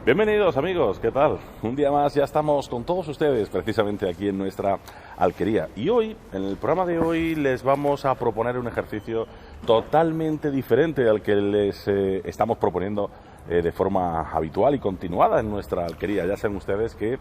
Bienvenidos amigos, ¿qué tal? Un día más ya estamos con todos ustedes precisamente aquí en nuestra alquería. Y hoy, en el programa de hoy, les vamos a proponer un ejercicio totalmente diferente al que les estamos proponiendo de forma habitual y continuada en nuestra alquería. Ya saben ustedes que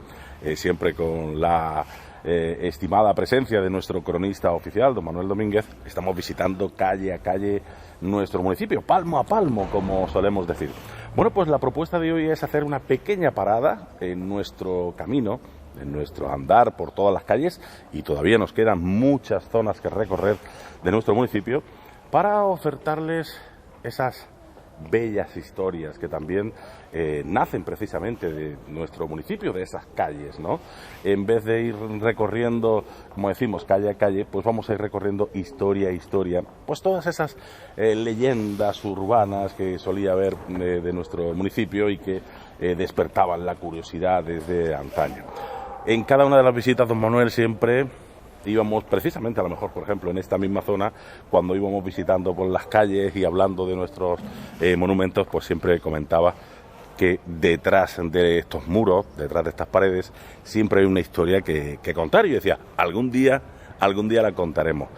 siempre con la estimada presencia de nuestro cronista oficial, don Manuel Domínguez, estamos visitando calle a calle nuestro municipio, palmo a palmo, como solemos decir. Bueno, pues la propuesta de hoy es hacer una pequeña parada en nuestro camino, en nuestro andar por todas las calles, y todavía nos quedan muchas zonas que recorrer de nuestro municipio, para ofertarles esas bellas historias que también nacen precisamente de nuestro municipio, de esas calles, ¿no? En vez de ir recorriendo, como decimos, calle a calle, pues vamos a ir recorriendo historia a historia, pues todas esas leyendas urbanas que solía haber de nuestro municipio y que despertaban la curiosidad desde antaño. En cada una de las visitas, don Manuel, siempre íbamos precisamente, a lo mejor, por ejemplo, en esta misma zona, cuando íbamos visitando por las calles y hablando de nuestros monumentos, pues siempre comentaba que detrás de estos muros, detrás de estas paredes, siempre hay una historia que contar. Y yo decía, algún día la contaremos.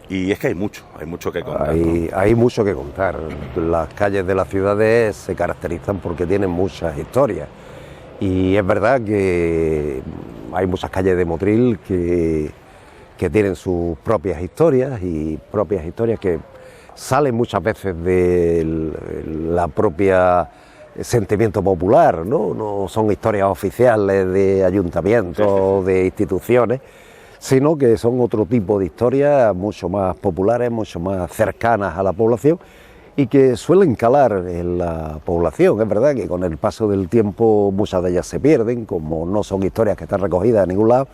Y es que hay mucho que contar. Hay mucho que contar. Las calles de las ciudades se caracterizan porque tienen muchas historias. Y es verdad que hay muchas calles de Motril que tienen sus propias historias, y propias historias que salen muchas veces de la propia sentimiento popular, ¿no? No son historias oficiales de ayuntamientos, de instituciones, sino que son otro tipo de historias mucho más populares, mucho más cercanas a la población, y que suelen calar en la población. Es verdad que con el paso del tiempo muchas de ellas se pierden, como no son historias que están recogidas en ningún lado,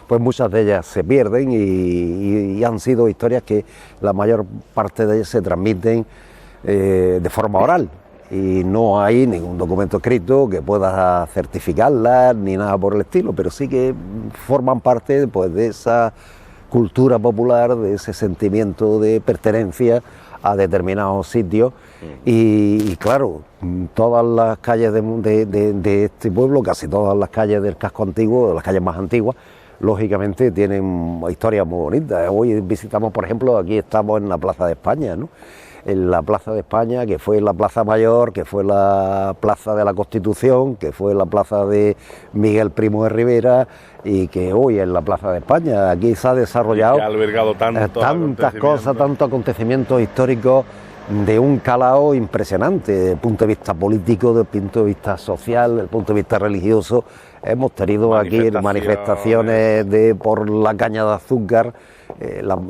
pues muchas de ellas se pierden y han sido historias que la mayor parte de ellas se transmiten de forma oral, y no hay ningún documento escrito que pueda certificarlas ni nada por el estilo, pero sí que forman parte, pues, de esa cultura popular, de ese sentimiento de pertenencia a determinados sitios. Y claro, todas las calles de este pueblo, casi todas las calles del casco antiguo, las calles más antiguas, lógicamente tienen historias muy bonitas. Hoy visitamos, por ejemplo, aquí estamos en la Plaza de España, ¿no? En la Plaza de España, que fue la Plaza Mayor, que fue la Plaza de la Constitución, que fue la Plaza de Miguel Primo de Rivera, y que hoy es la Plaza de España. Aquí se ha desarrollado que ha albergado tantas cosas, tantos acontecimientos históricos de un calado impresionante, desde el punto de vista político, desde el punto de vista social, desde el punto de vista religioso. Hemos tenido aquí manifestaciones por la caña de azúcar,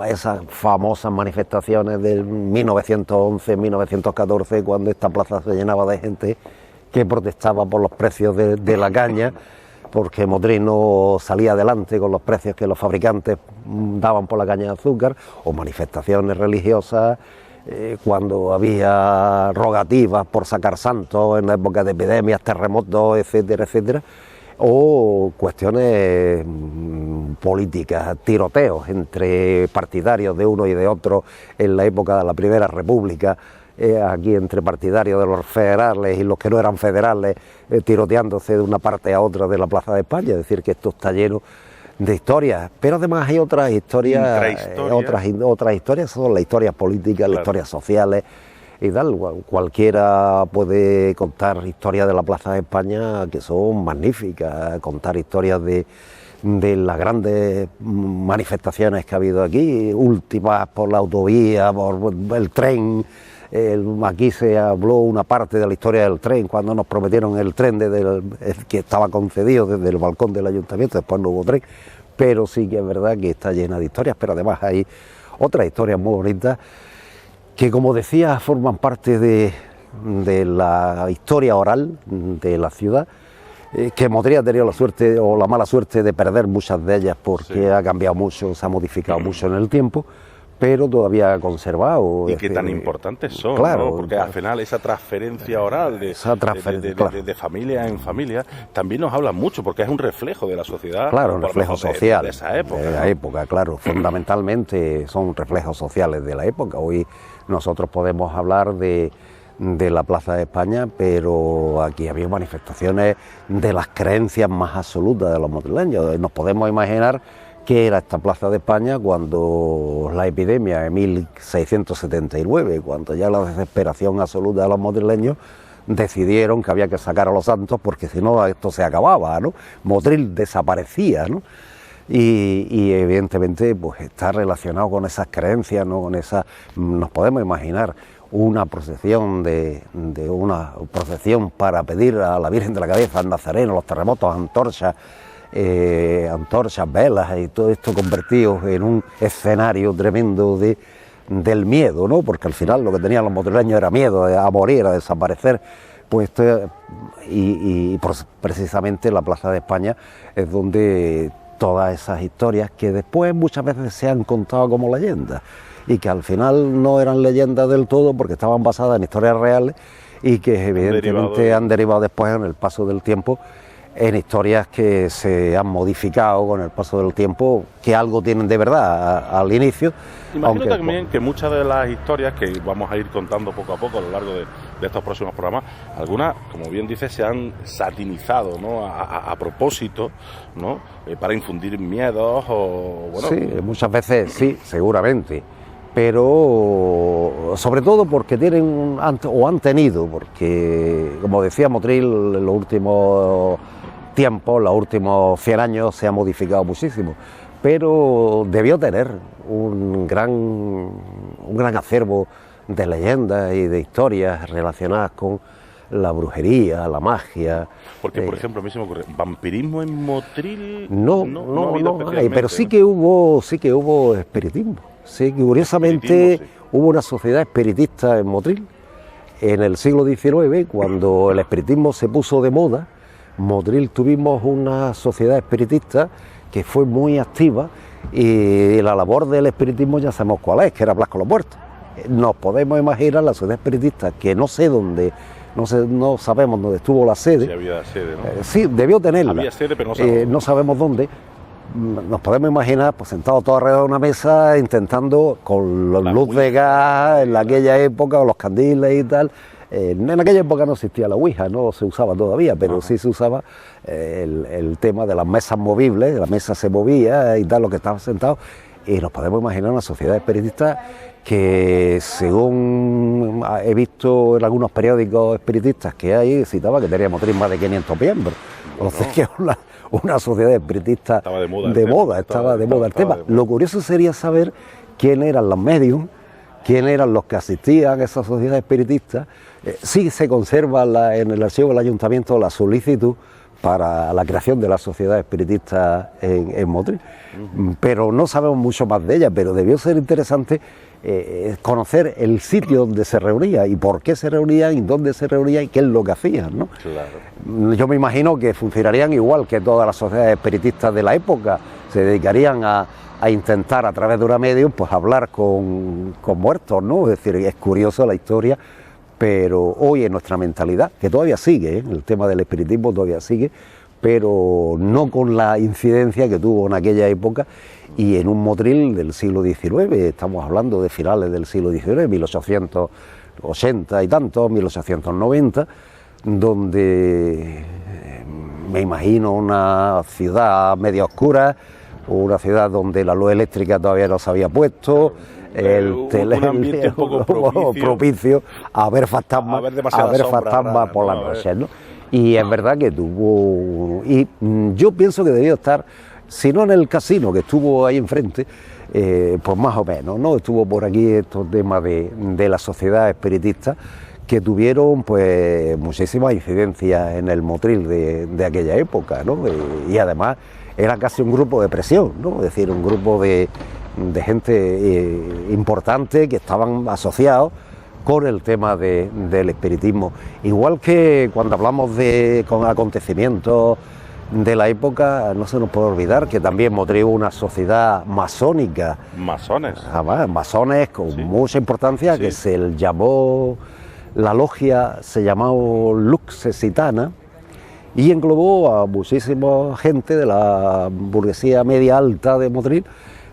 esas famosas manifestaciones del 1911, 1914, cuando esta plaza se llenaba de gente que protestaba por los precios de la caña, porque Motril no salía adelante con los precios que los fabricantes daban por la caña de azúcar, o manifestaciones religiosas, cuando había rogativas por sacar santos en la época de epidemias, terremotos, etcétera, etcétera, o cuestiones políticas, tiroteos entre partidarios de uno y de otro en la época de la Primera República, aquí entre partidarios de los federales y los que no eran federales, tiroteándose de una parte a otra de la Plaza de España. Es decir, que esto está lleno de historias, pero además hay otras historias, otras historias, son las historias políticas, claro, las historias sociales y tal. Cualquiera puede contar historias de la Plaza de España que son magníficas, contar historias de las grandes manifestaciones que ha habido aquí, últimas por la autovía, por el tren. Aquí se habló una parte de la historia del tren, cuando nos prometieron el tren que estaba concedido desde el balcón del ayuntamiento. Después no hubo tren, pero sí que es verdad que está llena de historias. Pero además hay otras historias muy bonitas que, como decía, forman parte de la historia oral de la ciudad, que Motril ha tenido la suerte o la mala suerte de perder muchas de ellas, porque sí, ha cambiado mucho, se ha modificado mucho en el tiempo, pero todavía ha conservado. Y qué tan importantes son, claro, ¿no? Porque al final esa transferencia oral de familia en familia también nos habla mucho, porque es un reflejo de la sociedad. Claro, un reflejo social de esa época. De la época, claro. Fundamentalmente son reflejos sociales de la época. Hoy nosotros podemos hablar de de la Plaza de España, pero aquí había manifestaciones de las creencias más absolutas de los madrileños. Nos podemos imaginar qué era esta Plaza de España cuando la epidemia de 1679, cuando ya la desesperación absoluta de los madrileños decidieron que había que sacar a los santos porque si no esto se acababa, ¿no? Motril desaparecía, ¿no? Y evidentemente pues está relacionado con esas creencias, ¿no? Con esa, nos podemos imaginar una procesión una procesión para pedir a la Virgen de la Cabeza, al Nazareno, los terremotos, antorchas, velas y todo esto convertido en un escenario tremendo del miedo, ¿no? Porque al final lo que tenían los madrileños era miedo a morir, a desaparecer. Pues precisamente la Plaza de España es donde todas esas historias que después muchas veces se han contado como leyendas y que al final no eran leyendas del todo porque estaban basadas en historias reales y que evidentemente han derivado después en el paso del tiempo en historias que se han modificado con el paso del tiempo, que algo tienen de verdad al inicio. Imagino también que muchas de las historias que vamos a ir contando poco a poco a lo largo de estos próximos programas, algunas, como bien dices, se han satinizado, ¿no? a propósito, ¿no? Para infundir miedos o... Bueno, sí, muchas veces sí, seguramente, pero sobre todo porque tienen o han tenido, porque como decía Motril, en los últimos tiempos, los últimos 100 años se ha modificado muchísimo, pero debió tener un gran acervo de leyendas y de historias relacionadas con la brujería, la magia. Porque, por ejemplo, a mí se me ocurre, ¿vampirismo en Motril? No hay, pero sí que hubo espiritismo. Sí, curiosamente hubo una sociedad espiritista en Motril en el siglo XIX, cuando el espiritismo se puso de moda. Motril tuvimos una sociedad espiritista que fue muy activa y la labor del espiritismo ya sabemos cuál es, que era hablar con los muertos. Nos podemos imaginar la sociedad espiritista, que no sé dónde, no sabemos dónde estuvo la sede. Sí, había sede, ¿no? Sí, debió tenerla. Había sede, pero no sabemos dónde. Nos podemos imaginar pues sentados todos alrededor de una mesa intentando con la luz de gas en aquella época, o los candiles y tal. En aquella época no existía la Ouija, no se usaba todavía, pero sí se usaba el tema de las mesas movibles, la mesa se movía y tal, lo que estaban sentados, y nos podemos imaginar una sociedad espiritista que, según he visto en algunos periódicos espiritistas que hay, citaba que teníamos más de 500 miembros. O sea que una sociedad espiritista estaba de moda el tema. Lo curioso sería saber quién eran los mediums, quién eran los que asistían a esa sociedad espiritista. Sí se conserva en el archivo del ayuntamiento la solicitud para la creación de la sociedad espiritista en Motril, pero no sabemos mucho más de ella, pero debió ser interesante conocer el sitio donde se reunía y por qué se reunían y dónde se reunían y qué es lo que hacían, ¿no? Claro. Yo me imagino que funcionarían igual que todas las sociedades espiritistas de la época, se dedicarían a intentar a través de una medium pues hablar con muertos, ¿no? Es decir, es curioso la historia, pero hoy en nuestra mentalidad, que todavía sigue, el tema del espiritismo todavía sigue, pero no con la incidencia que tuvo en aquella época y en un Motril del siglo XIX, estamos hablando de finales del siglo XIX, 1880 y tantos, 1890, donde me imagino una ciudad media oscura, una ciudad donde la luz eléctrica todavía no se había puesto, un ambiente un poco propicio a ver fantasmas por la noche, ¿no? Y es verdad que tuvo, y yo pienso que debió estar, si no en el casino que estuvo ahí enfrente, pues más o menos, ¿no? Estuvo por aquí estos temas de la sociedad espiritista que tuvieron pues muchísimas incidencias en el Motril de aquella época, ¿no? Y además era casi un grupo de presión, ¿no? Es decir, un grupo de gente importante que estaban asociados con el tema del espiritismo. Igual que cuando hablamos con acontecimientos de la época, no se nos puede olvidar que también Motril hubo una sociedad masónica. ¿Masones? Además, masones con mucha importancia, que se llamó, la logia se llamó Luxecitana, y englobó a muchísima gente de la burguesía media alta de Motril,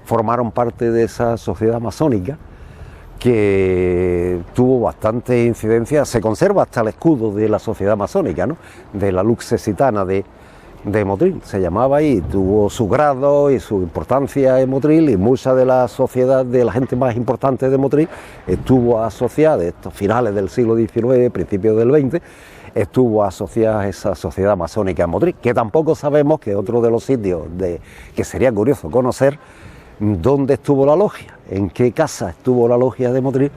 formaron parte de esa sociedad masónica, que tuvo bastante incidencia. Se conserva hasta el escudo de la sociedad masónica, ¿no?, de la Lux Cesitana de Motril, se llamaba, y tuvo su grado y su importancia en Motril, y mucha de la sociedad, de la gente más importante de Motril, estuvo asociada, de estos finales del siglo XIX, principios del XX, estuvo asociada a esa sociedad masónica en Motril, que tampoco sabemos, que otro de los sitios que sería curioso conocer, dónde estuvo la logia, en qué casa estuvo la logia de Motril,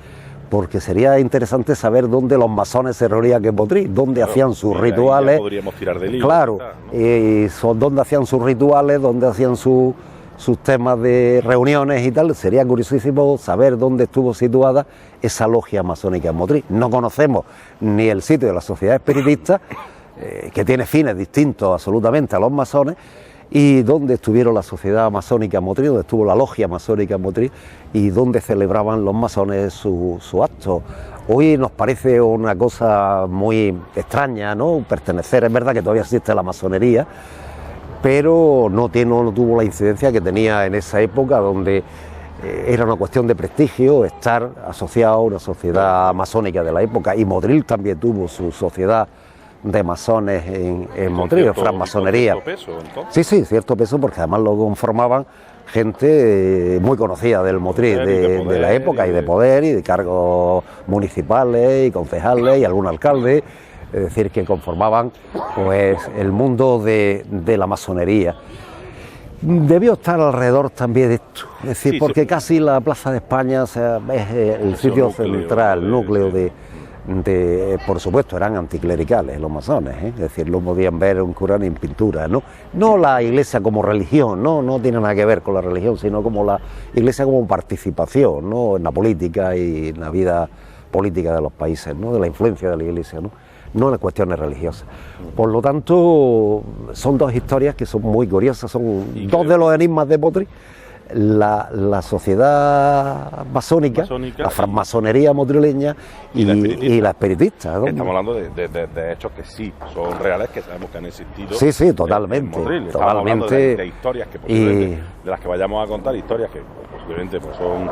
porque sería interesante saber dónde los masones se reunían en Motril, dónde hacían sus rituales. Podríamos tirar del hilo. Claro, ¿no? Dónde hacían sus rituales, dónde hacían sus temas de reuniones y tal. Sería curiosísimo saber dónde estuvo situada esa logia masónica en Motril. No conocemos ni el sitio de la sociedad espiritista, que tiene fines distintos absolutamente a los masones, y dónde estuvieron la sociedad masónica en Motril, dónde estuvo la logia masónica en Motril, y dónde celebraban los masones su acto. Hoy nos parece una cosa muy extraña, ¿no?, pertenecer. Es verdad que todavía existe la masonería, pero no tuvo la incidencia que tenía en esa época, donde era una cuestión de prestigio estar asociado a una sociedad masónica de la época, y Motril también tuvo su sociedad de masones en Motril, francmasonería. Sí, cierto peso, porque además lo conformaban gente muy conocida del Motril, de la época, y de poder, y de cargos municipales y concejales y algún alcalde, es decir, que conformaban pues el mundo de la masonería. Debió estar alrededor también de esto, es decir, porque casi la Plaza de España, o sea, es el sitio central, el núcleo por supuesto, eran anticlericales los masones, es decir, no podían ver un cura ni en pintura, no la iglesia como religión, no tiene nada que ver con la religión, sino como la iglesia como participación, ¿no?, en la política y en la vida política de los países, ¿no?, de la influencia de la iglesia, no en las cuestiones religiosas. Por lo tanto, son dos historias que son muy curiosas, son dos de los enigmas de Motril. La sociedad masónica, la francmasonería motrileña y la espiritista, ¿no? Estamos hablando de hechos que sí son reales, que sabemos que han existido. Sí, totalmente. Estamos hablando de historias que posiblemente, de las que vayamos a contar, historias que posiblemente pues, son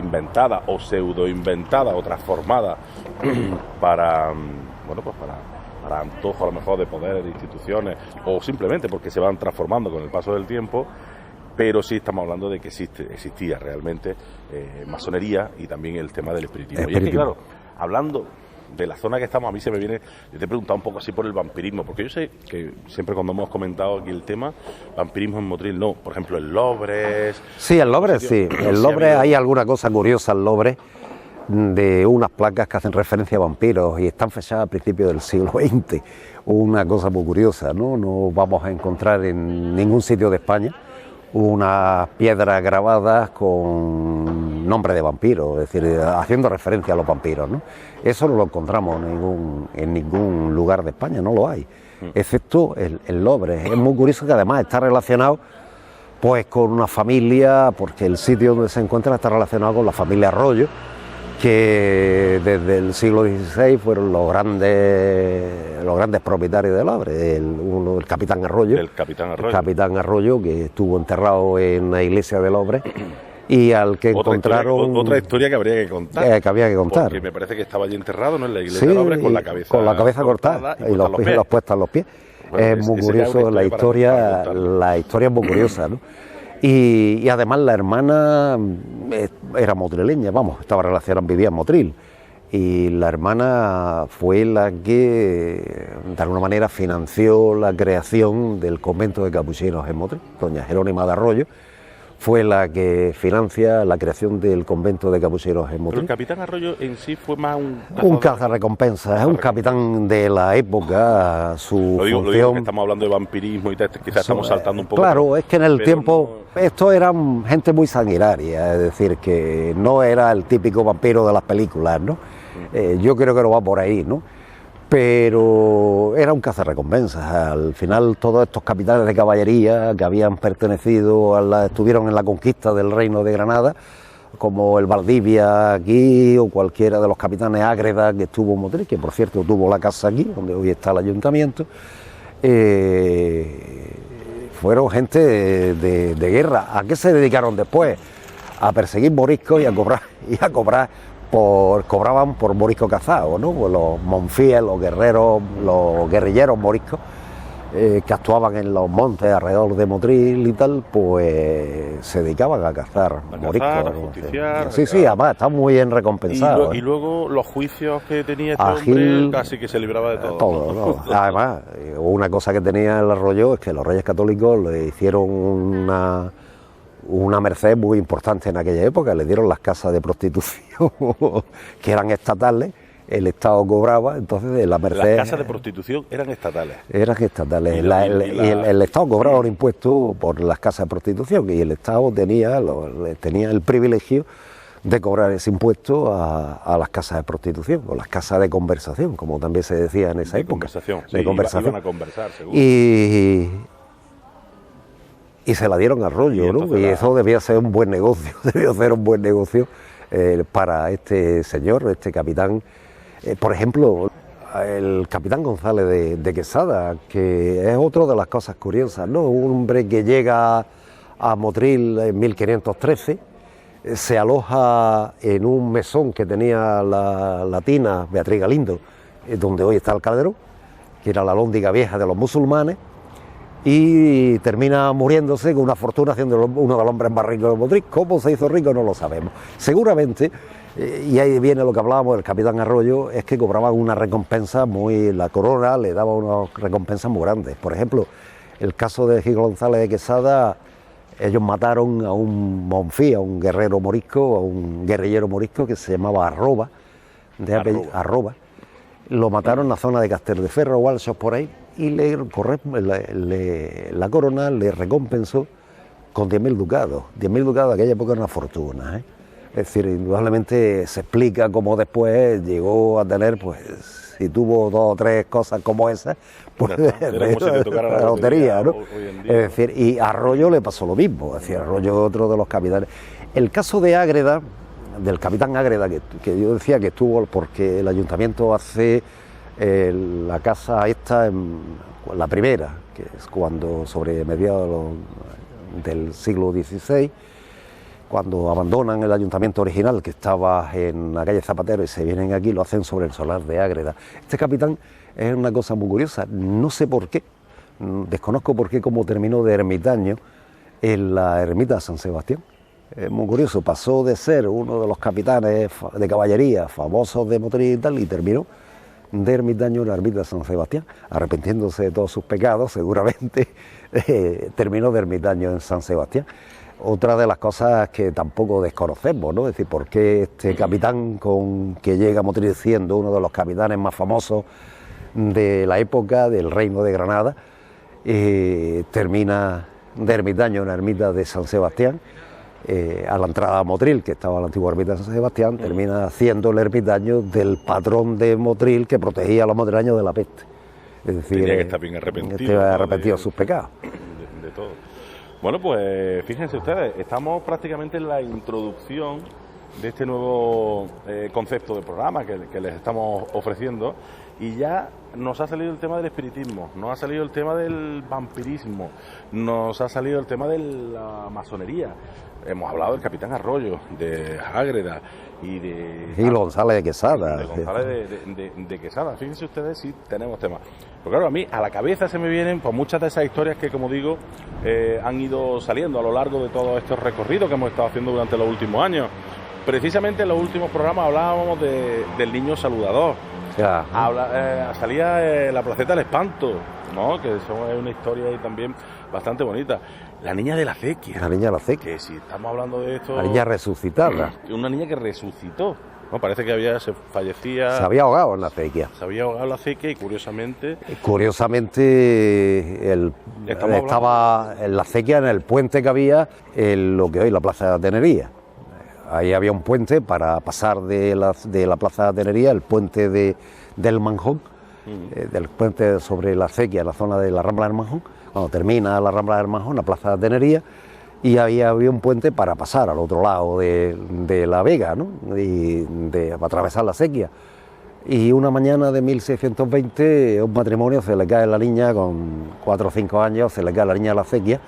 inventadas o pseudo inventadas o transformadas para antojo a lo mejor de poderes, de instituciones, o simplemente porque se van transformando con el paso del tiempo. Pero sí estamos hablando de que existía realmente masonería y también el tema del espiritismo. Y es que, claro, hablando de la zona que estamos, a mí se me viene, yo te he preguntado un poco así por el vampirismo, porque yo sé que siempre cuando hemos comentado aquí el tema, vampirismo en Motril no, por ejemplo el Lobres. Sí, el Lobres sí, el Lobres hay alguna cosa curiosa el Lobres, de unas placas que hacen referencia a vampiros y están fechadas a principios del siglo XX, una cosa muy curiosa, no vamos a encontrar en ningún sitio de España unas piedras grabadas con nombre de vampiro, es decir, haciendo referencia a los vampiros, ¿no? Eso no lo encontramos en ningún lugar de España, no lo hay, excepto el Lobres. Es muy curioso que además está relacionado pues con una familia, porque el sitio donde se encuentra está relacionado con la familia Arroyo, que desde el siglo XVI fueron los grandes propietarios del Lobres, el capitán Arroyo. El capitán Arroyo, que estuvo enterrado en la iglesia de Lobres, y al que encontraron... Otra historia que habría que contar. Que había que contar. Porque me parece que estaba allí enterrado, ¿no?, en la iglesia de Lobres, con la cabeza cortada y los puestos a los pies. Bueno, es muy curioso, la historia es muy curiosa, ¿no? Y además la hermana era motrileña, estaba relacionada, vivía en Motril, y la hermana fue la que de alguna manera financió la creación del convento de capuchinos en Motril. Doña Jerónima de Arroyo fue la que financia la creación del convento de capuchinos en Motril. Pero el capitán Arroyo en sí fue más un cazarrecompensas, es un capitán de la época, su función... Lo digo que estamos hablando de vampirismo y tal, quizás estamos saltando un poco. Claro, es que en el tiempo, esto eran gente muy sanguinaria, es decir, que no era el típico vampiro de las películas, ¿no? Yo creo que no va por ahí, ¿no? Pero era un cazarrecompensas. Al final todos estos capitanes de caballería que habían pertenecido estuvieron en la conquista del reino de Granada, como el Valdivia aquí, o cualquiera de los capitanes Ágreda que estuvo en Motril, que por cierto tuvo la casa aquí, donde hoy está el ayuntamiento, fueron gente de guerra. ¿A qué se dedicaron después? a perseguir moriscos y a cobrar cobraban por morisco cazado, ¿no? Pues los monfíes, los guerrilleros moriscos que actuaban en los montes alrededor de Motril y tal, pues se dedicaban a cazar moriscos. A justiciar, sí, además está muy bien recompensado. Y luego los juicios que tenía este hombre, casi que se libraba de todo. Todo. Además, una cosa que tenía el Arroyo es que los Reyes Católicos le hicieron una merced muy importante en aquella época, le dieron las casas de prostitución que eran estatales. El Estado cobraba, entonces de la merced... Las casas de prostitución eran estatales. Eran estatales. El Estado cobraba un impuesto por las casas de prostitución y el Estado tenía el privilegio de cobrar ese impuesto a las casas de prostitución, o las casas de conversación, como también se decía en esa época. De conversación. Iban a conversar, seguro. Y se la dieron a Arroyo, ¿no? Y eso debía ser un buen negocio, para este señor, este capitán. Por ejemplo, el capitán González de Quesada, que es otra de las cosas curiosas, ¿no? Un hombre que llega a Motril en 1513, se aloja en un mesón que tenía la latina Beatriz Galindo, donde hoy está el Calderón, que era la Alhóndiga vieja de los musulmanes, y termina muriéndose con una fortuna siendo uno de los hombres más ricos de Motril. ¿Cómo se hizo rico? No lo sabemos. Seguramente, y ahí viene lo que hablábamos del capitán Arroyo, es que cobraban una recompensa la corona le daba unas recompensas muy grandes. Por ejemplo, el caso de Gil González de Quesada, ellos mataron a un monfí, a un guerrero morisco, a un guerrillero morisco que se llamaba Arroba, Arroba. Lo mataron en la zona de Casterdeferro, Walshos, por ahí, y la corona le recompensó con 10.000 ducados. 10.000 ducados de aquella época era una fortuna, ¿eh? Es decir, indudablemente se explica cómo después llegó a tener, pues, si tuvo 2 o 3 cosas como esas, pues era como si te tocara la lotería, ¿no? Hoy en Es día. decir, y a Arroyo le pasó lo mismo, es decir, Arroyo es otro de los capitanes. El caso de Ágreda, del capitán Ágreda, que yo decía que estuvo porque el ayuntamiento hace la casa esta, la primera, que es cuando sobre mediados del siglo XVI, cuando abandonan el ayuntamiento original que estaba en la calle Zapatero y se vienen aquí, lo hacen sobre el solar de Ágreda. Este capitán es una cosa muy curiosa, no sé por qué, desconozco por qué, cómo terminó de ermitaño en la ermita de San Sebastián. Es muy curioso, pasó de ser uno de los capitanes de caballería famosos de Motril y tal, y terminó de ermitaño en la ermita de San Sebastián, arrepintiéndose de todos sus pecados, seguramente, terminó de ermitaño en San Sebastián. Otra de las cosas que tampoco desconocemos, ¿no? Es decir, por qué este capitán que llega a Motril siendo uno de los capitanes más famosos de la época del Reino de Granada, termina de ermitaño en la ermita de San Sebastián, a la entrada a Motril, que estaba la antigua ermita de San Sebastián, termina siendo el ermitaño del patrón de Motril que protegía a los motrileños de la peste. Es decir, tenía que estar bien arrepentido. Arrepentido de sus pecados. De todo. Bueno, pues fíjense ustedes, estamos prácticamente en la introducción de este nuevo concepto de programa que les estamos ofreciendo, y ya nos ha salido el tema del espiritismo, nos ha salido el tema del vampirismo, nos ha salido el tema de la masonería. Hemos hablado del capitán Arroyo, de Ágreda y de Gil González de Quesada. De González de Quesada. Fíjense ustedes si tenemos temas. Pero claro, a mí a la cabeza se me vienen pues muchas de esas historias que, como digo, han ido saliendo a lo largo de todos estos recorridos que hemos estado haciendo durante los últimos años. Precisamente en los últimos programas hablábamos del niño saludador. Salía la placeta del espanto, ¿no? Que eso es una historia ahí también bastante bonita. La niña de la acequia. La niña de la acequia. Que si estamos hablando de esto... La niña resucitada. Una niña que resucitó. No, parece que se fallecía... Se había ahogado en la acequia. Se había ahogado en la acequia y curiosamente... Estaba en la acequia, en el puente que había en lo que hoy es la Plaza de Atenería. Ahí había un puente para pasar de la Plaza de Atenería, el puente del Manjón, del puente sobre la acequia, en la zona de la Rambla del Manjón. Cuando termina la Rambla del Manjón, la Plaza de Atenería, y ahí había un puente para pasar al otro lado de la Vega, ¿no? Y para atravesar la acequia. Y una mañana de 1620, a un matrimonio se le cae la niña, con 4 o 5 años, se le cae la niña a la acequia.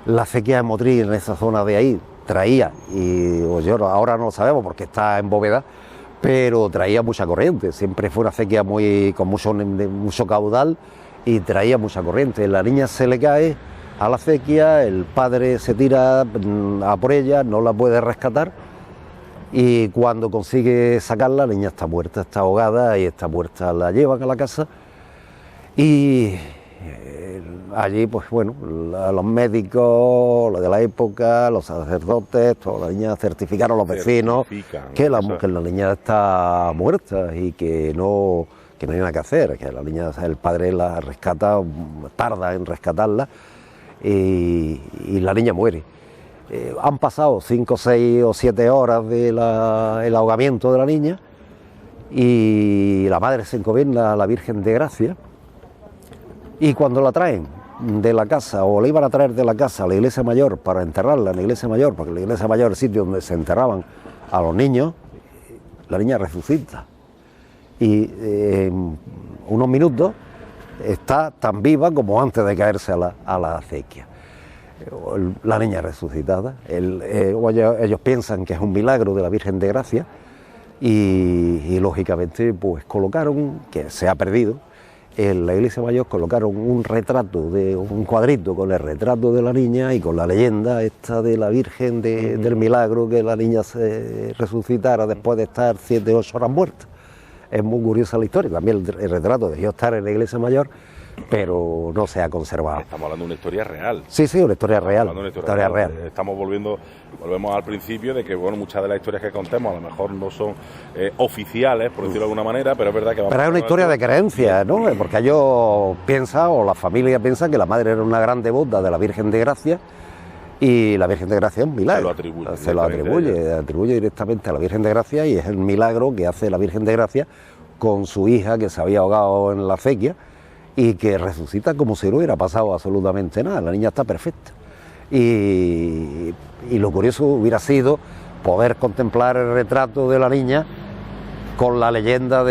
La acequia de Motril, en esa zona de ahí, traía, ahora no lo sabemos porque está en bóveda, pero traía mucha corriente, siempre fue una acequia con mucho caudal y traía mucha corriente. La niña se le cae a la acequia, el padre se tira a por ella, no la puede rescatar y cuando consigue sacarla, la niña está muerta, está ahogada y está muerta. La llevan a la casa y allí, pues bueno, los médicos, los de la época, los sacerdotes, toda la niña certificaron, los vecinos, que la niña está muerta y que no hay nada que hacer, que la niña, el padre la rescata, tarda en rescatarla y la niña muere. Han pasado 5, 6 o 7 horas del ahogamiento de la niña y la madre se encomienda a la Virgen de Gracia. Y cuando la traen de la casa, o la iban a traer de la casa a la iglesia mayor para enterrarla en la iglesia mayor, porque la iglesia mayor es el sitio donde se enterraban a los niños, la niña resucita. Y en unos minutos está tan viva como antes de caerse a la acequia. La niña resucitada. Ellos piensan que es un milagro de la Virgen de Gracia y lógicamente pues colocaron, que se ha perdido, en la iglesia mayor colocaron un cuadrito con el retrato de la niña y con la leyenda esta de la Virgen del milagro, que la niña se resucitara después de estar 7 o 8 horas muerta. Es muy curiosa la historia, también el retrato debió estar en la iglesia mayor, pero no se ha conservado. Estamos hablando de una historia real. Sí, una historia real. Una historia real. Volvemos al principio de que bueno, muchas de las historias que contemos a lo mejor no son oficiales, por decirlo de alguna manera, pero es verdad que... Pero es una historia de creencia, ¿no? Porque ellos piensan, o la familia piensa, que la madre era una gran devota de la Virgen de Gracia y la Virgen de Gracia es un milagro. Se lo atribuye directamente a la Virgen de Gracia y es el milagro que hace la Virgen de Gracia con su hija que se había ahogado en la acequia y que resucita como si no hubiera pasado absolutamente nada. La niña está perfecta. Y lo curioso hubiera sido poder contemplar el retrato de la niña con la leyenda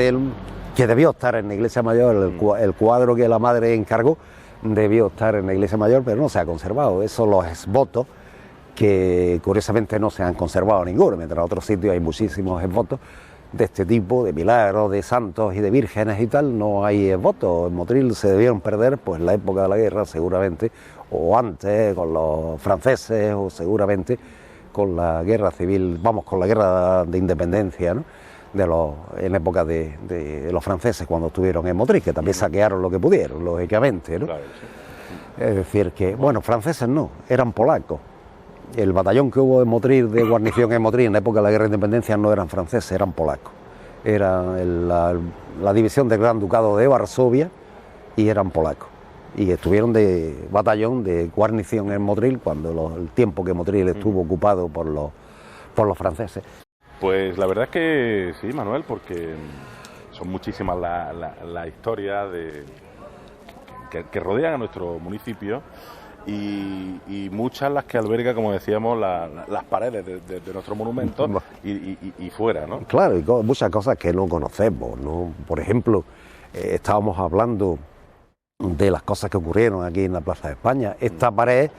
que debió estar en la iglesia mayor, el cuadro que la madre encargó debió estar en la iglesia mayor, pero no se ha conservado. Esos los exvotos, que curiosamente no se han conservado ninguno, mientras en otros sitios hay muchísimos exvotos de este tipo, de milagros, de santos y de vírgenes y tal, no hay votos. En Motril se debieron perder pues en la época de la guerra seguramente, o antes con los franceses, o seguramente con la guerra civil, con la guerra de independencia, ¿no? En época de los franceses cuando estuvieron en Motril, que también saquearon lo que pudieron, lógicamente, ¿no? Claro, sí. Es decir que, bueno, franceses no, eran polacos. El batallón que hubo en Motril, de guarnición en Motril, en la época de la Guerra de Independencia, no eran franceses, eran polacos. Era la división del Gran Ducado de Varsovia y eran polacos. Y estuvieron de batallón, de guarnición en Motril, cuando el tiempo que Motril estuvo ocupado por los franceses. Pues la verdad es que sí, Manuel, porque son muchísimas las historias que rodean a nuestro municipio. Y muchas las que alberga, como decíamos, las paredes de nuestros monumentos y fuera, ¿no? Claro, y muchas cosas que no conocemos, ¿no? Por ejemplo, estábamos hablando de las cosas que ocurrieron aquí en la Plaza de España. Esta pared,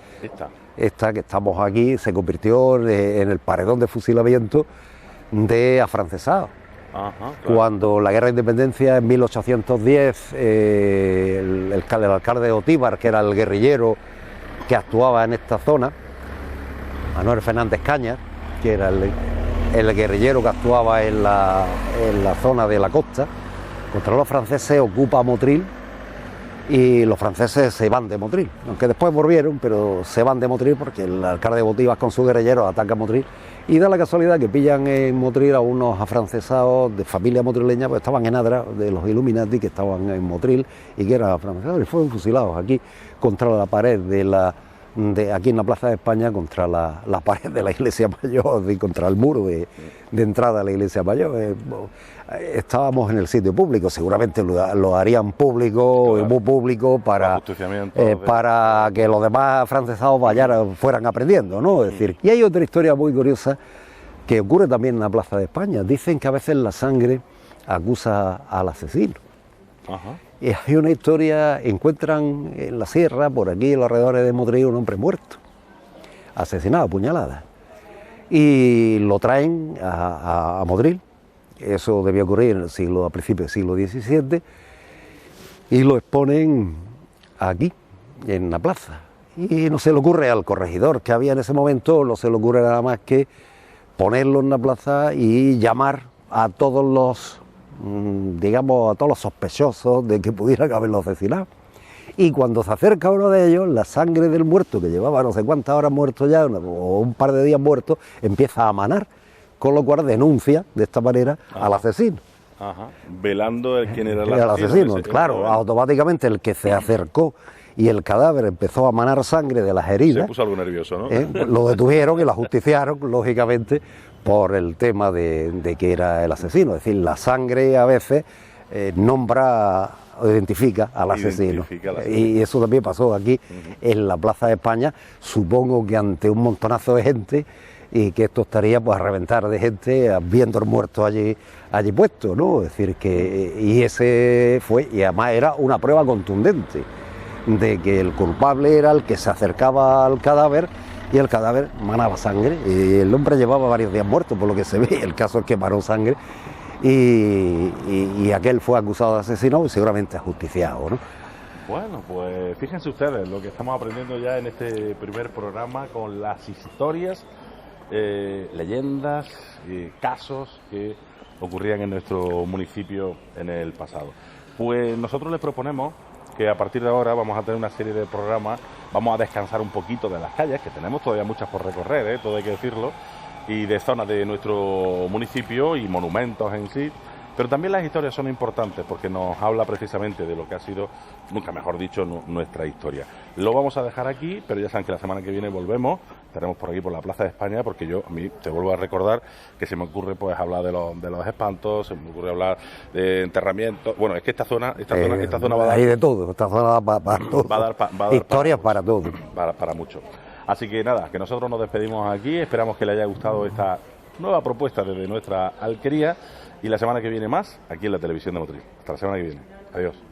esta que estamos aquí, se convirtió en el paredón de fusilamiento de afrancesados. Ajá, claro. Cuando la Guerra de Independencia en 1810, el alcalde de Otíbar, que era el guerrillero que actuaba en esta zona, Manuel Fernández Cañas, que era el guerrillero que actuaba en la zona de la costa, contra los franceses ocupa Motril y los franceses se van de Motril, aunque después volvieron, pero se van de Motril porque el alcalde de Botivas con sus guerrilleros ataca Motril y da la casualidad que pillan en Motril a unos afrancesados de familia motrileña, pues estaban en Adra, de los Illuminati, que estaban en Motril y que eran afrancesados y fueron fusilados aquí contra la pared aquí en la Plaza de España, contra la pared de la Iglesia Mayor y contra el muro de entrada a la Iglesia Mayor. Estábamos en el sitio público, seguramente lo harían público, claro, muy público para que los demás afrancesados fueran aprendiendo, ¿no? Es decir, y hay otra historia muy curiosa que ocurre también en la Plaza de España. Dicen que a veces la sangre acusa al asesino. Ajá. Y hay una historia, encuentran en la sierra, por aquí en los alrededores de Motril, un hombre muerto, asesinado a puñaladas. y lo traen a Motril. Eso debió ocurrir a principios del siglo XVII, y lo exponen aquí, en la plaza. Y no se le ocurre al corregidor que había en ese momento, no se le ocurre nada más que ponerlo en la plaza y llamar a todos los, digamos, a todos los sospechosos de que pudieran haberlo asesinado. Y cuando se acerca uno de ellos, la sangre del muerto, que llevaba no sé cuántas horas muerto ya, o un par de días muerto, empieza a manar, con lo cual denuncia de esta manera al asesino. Ajá. Velando quién era el asesino. Claro, automáticamente el que se acercó y el cadáver empezó a manar sangre de las heridas. Se puso algo nervioso, ¿no? Lo detuvieron y lo justiciaron, lógicamente, por el tema de que era el asesino. Es decir, la sangre a veces nombra o identifica al asesino. Y eso también pasó aquí en la Plaza de España, supongo que ante un montonazo de gente, y que esto estaría pues a reventar de gente viendo el muerto allí puesto, ¿no? Es decir, que y ese fue, y además era una prueba contundente de que el culpable era el que se acercaba al cadáver, y el cadáver manaba sangre, y el hombre llevaba varios días muerto, por lo que se ve. El caso es que manó sangre, y aquel fue acusado de asesinato y seguramente ajusticiado, ¿no? Bueno, pues fíjense ustedes lo que estamos aprendiendo ya en este primer programa con las historias, leyendas, casos que ocurrían en nuestro municipio en el pasado. Pues nosotros les proponemos que a partir de ahora vamos a tener una serie de programas, vamos a descansar un poquito de las calles, que tenemos todavía muchas por recorrer, todo hay que decirlo, y de zonas de nuestro municipio y monumentos en sí. Pero también las historias son importantes porque nos habla precisamente de lo que ha sido, nunca mejor dicho, nuestra historia. Lo vamos a dejar aquí, pero ya saben que la semana que viene volvemos, estaremos por aquí por la Plaza de España, porque a mí te vuelvo a recordar que se me ocurre pues hablar de los espantos, se me ocurre hablar de enterramientos. Bueno, es que esta zona va a dar... Hay de todo, esta zona va para todo. Va a dar historias para todo. Para mucho. Así que nada, que nosotros nos despedimos aquí, esperamos que le haya gustado esta nueva propuesta desde nuestra alquería, y la semana que viene más aquí en la televisión de Motril. Hasta la semana que viene. Adiós.